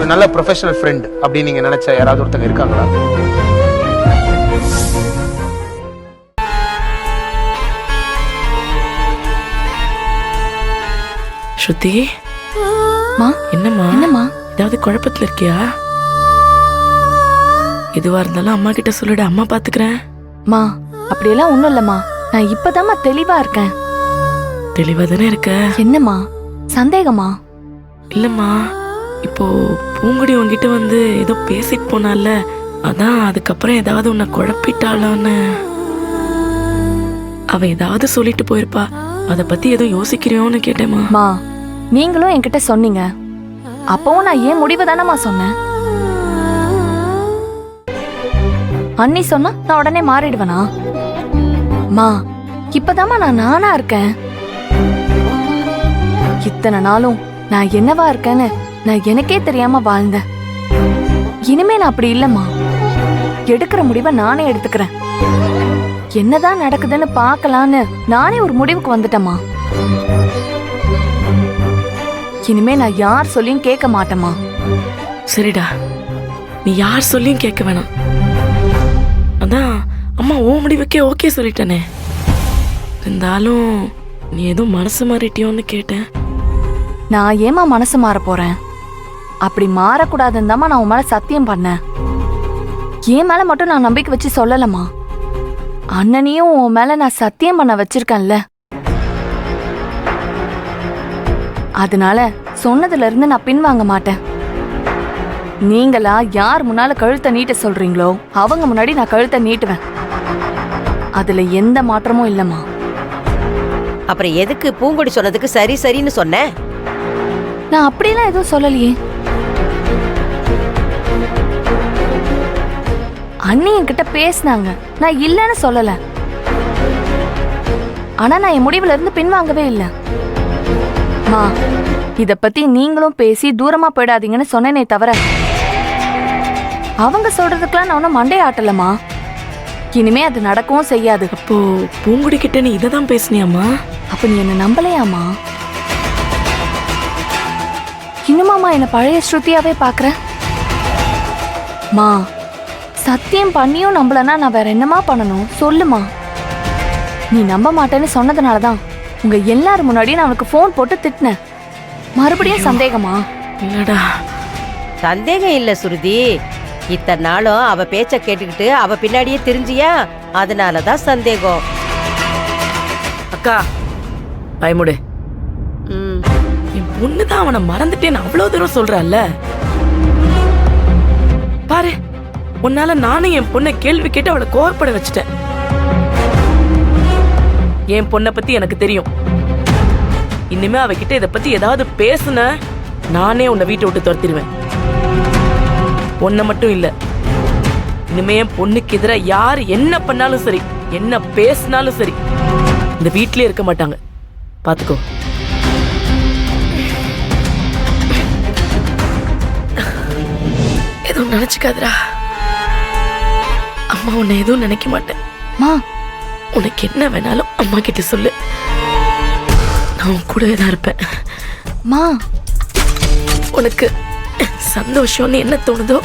ஒரு நல்ல professional friend அப்படின்னு நீங்க நினைச்ச யாராவது ஒருத்தங்க இருக்காங்களா? ஸ்ருதி, என்னம்மா ஏதாவது குழப்பத்துல இருக்கியா? எதுவா இருந்தாலும் அம்மா கிட்ட சொல்லிடு, அம்மா பாத்துக்கிறேன். மா அப்படியெல்லாம் ஒண்ணும் இல்லம்மா, நான் இப்பதாம்மா தெளிவா இருக்கேன். தெளிவா தானே இருக்க? என்னம்மா சந்தேகமா? இல்லம்மா, இப்போ பூங்குடி உன்கிட்ட வந்து ஏதோ பேசிட்டு போனால, அதான் அதுக்கப்புறம் ஏதாவது உன்னை குழப்பிட்டாளான்னு. அவ ஏதாவது சொல்லிட்டு போயிருப்பா, அத பத்தி ஏதோ யோசிக்கிறியோன்னு கேட்டேம்மா. மா நீங்களும் என்கிட்ட சொன்னீங்க, அப்பவும் நான் ஏன் முடிவு தானம்மா சொன்னேன். அண்ணி சொன்னா நான் உடனே மாறிடுவேனா? மா இப்பதாம்மா நான் நானா இருக்கேன். இத்தனை நாளும் நான் என்னவா இருக்கேன்னு நான் எனக்கே தெரியாம வாழ்ந்தேன். இனிமே நான் அப்படி இல்லம்மா. எடுக்கிற முடிவை நானே எடுத்துக்கிறேன். என்னதான் நடக்குதுன்னு பார்க்கலான்னு நானே ஒரு முடிவுக்கு வந்துட்டேம்மா. இனிமே நான் யார் சொல்லியும் கேட்க மாட்டேம்மா. சரிடா, நீ யார் சொல்லியும் கேட்க வேணாம். அதான் அம்மா ஓ முடிவுக்கே ஓகே சொல்லிட்டனே. இருந்தாலும் நீ ஏதோ மனசு மாறிட்டியோன்னு கேட்டேன். நான் ஏமா மனசு மாற போறேன்? அப்படி மாறக்கூடாதுன்னு தான் நான் உன் மேல சத்தியம் பண்ணேன். என் மேல மட்டும் நான் நம்பிக்கை வச்சு சொல்லலம்மா, அண்ணனையும் உன் மேல நான் சத்தியம் பண்ண வச்சிருக்கேன்ல. அதனால சொன்னதுல இருந்து நான் பின்வாங்க மாட்டேன். நீங்களா யார் முன்னால கழுத்தை நீட்ட சொல்றீங்களோ அவங்க முன்னாடி நான் கழுத்தை நீட்டுவேன். அதுல எந்த மாற்றமும் இல்லம்மா. அப்புறம் எதுக்கு பூங்குடி சொன்னதுக்கு சரி சரின்னு சொன்ன? நான் அப்படியெல்லாம் எதுவும் சொல்லலையே. அண்ணி என்கிட்ட பேசினாங்க, நான் இல்லைன்னு சொல்லல. ஆனா நான் என் முடிவுல இருந்து பின்வாங்கவே இல்லை. மா இத பத்தி நீங்களும் பேசி தூரமா போயிடாதீங்கன்னு சொன்னேனே தவிர அவங்க சொல்றதுக்கெல்லாம் நான் ஒன்னும் மண்டே ஆட்டலம்மா. இனிமே அது நடக்கவும் செய்யாது. அப்போ பூங்குடி கிட்ட நீ இததான் பேசுனியாமா? அப்ப நீ என்ன நம்பலையாமா? இன்னுமாமா என்ன பழைய ஸ்ருதியாவே பாக்குற? மா சத்தியம் பண்ணியும் நம்பலன்னா நான் வேற என்னமா பண்ணணும் சொல்லுமா? நீ நம்ப மாட்டேன்னு சொன்னதுனாலதான் உங்க எல்லாரும் முன்னாடியும் நான் உனக்கு போன் போட்டு திட்டினேன். மறுபடியும் சந்தேகமா? இல்லடா, சந்தேகம் இல்ல சுருதி. இத்தனை நாளும் அவ பேச்ச கேட்டுக்கிட்டு அவ பின்னாடியே தெரிஞ்சியா, அதனாலதான் சந்தேகம். அக்கா பயமுடு. என் பொண்ணுதான் அவனை மறந்துட்டேன்னு அவ்வளவு தூரம் சொல்றால. பாரு, உன்னால நானும் என் பொண்ணை கேள்வி கேட்டு அவளை கோவப்பட வச்சுட்டேன். என் பொண்ணை பத்தி எனக்கு தெரியும். இனிமே அவகிட்ட இத பத்தி ஏதாவது பேசுன நானே உன்னை வீட்டை விட்டு துரத்திடுவேன். பொண்ணை மட்டும் இல்ல, இனிமே என் பொண்ணுக்கு எதிராக யாரு என்ன பண்ணாலும் சரி, என்ன பேசினாலும் சரி, இந்த வீட்லயே இருக்க மாட்டாங்க. பாத்துக்கோ. எதுவும் நினைச்சுக்காதடா. அம்மா உன்னை எதுவும் நினைக்க மாட்டேன். மா உனக்கு என்ன வேணாலும் அம்மா கிட்ட சொல்லு, நான் கூடவே தான் இருப்பேன். மா உனக்கு சந்தோஷம்னு என்ன தோணுதோ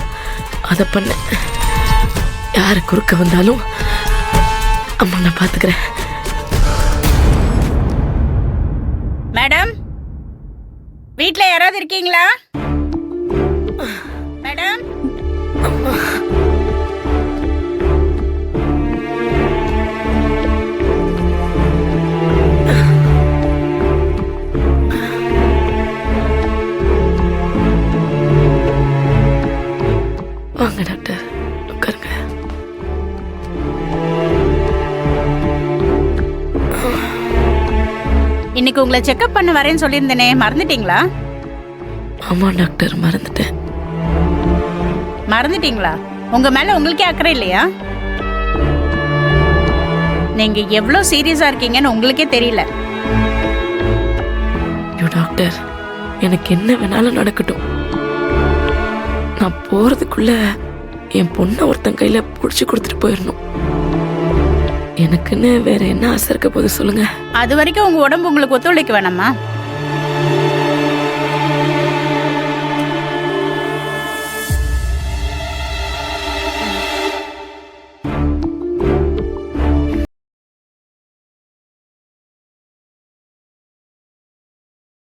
அதை பண்ண. யாரு குறுக்க வந்தாலும் அம்மா நான் பாத்துக்கிறேன். மேடம், வீட்ல யாராவது இருக்கீங்களா? மேடம், வாங்க டாக்டர், உட்காருங்க. இன்னைக்கு உங்களை செக்அப் பண்ண வரேன்னு சொல்லியிருந்தேனே, மறந்துட்டீங்களா? ஆமா டாக்டர், மறந்துட்டேன். மறந்துட்டீங்களா? உங்க மேல உங்களுக்கே அக்கறை இல்லையா? நீங்க எவ்வளவு சீரியஸா இருக்கீங்கன்னு உங்களுக்கே தெரியல. ஐயோ டாக்டர், எனக்கு என்ன வேணாலும் நடக்கட்டும். நான் போறதுக்குள்ள என் பொண்ணை ஒருத்தன் கையில புடிச்சு கொடுத்துட்டு போயிடணும். எனக்குன்னு வேற என்ன ஆசை இருக்க போது சொல்லுங்க. அது வரைக்கும் உங்க உடம்பு உங்களுக்கு ஒத்துழைக்க வேணாமா?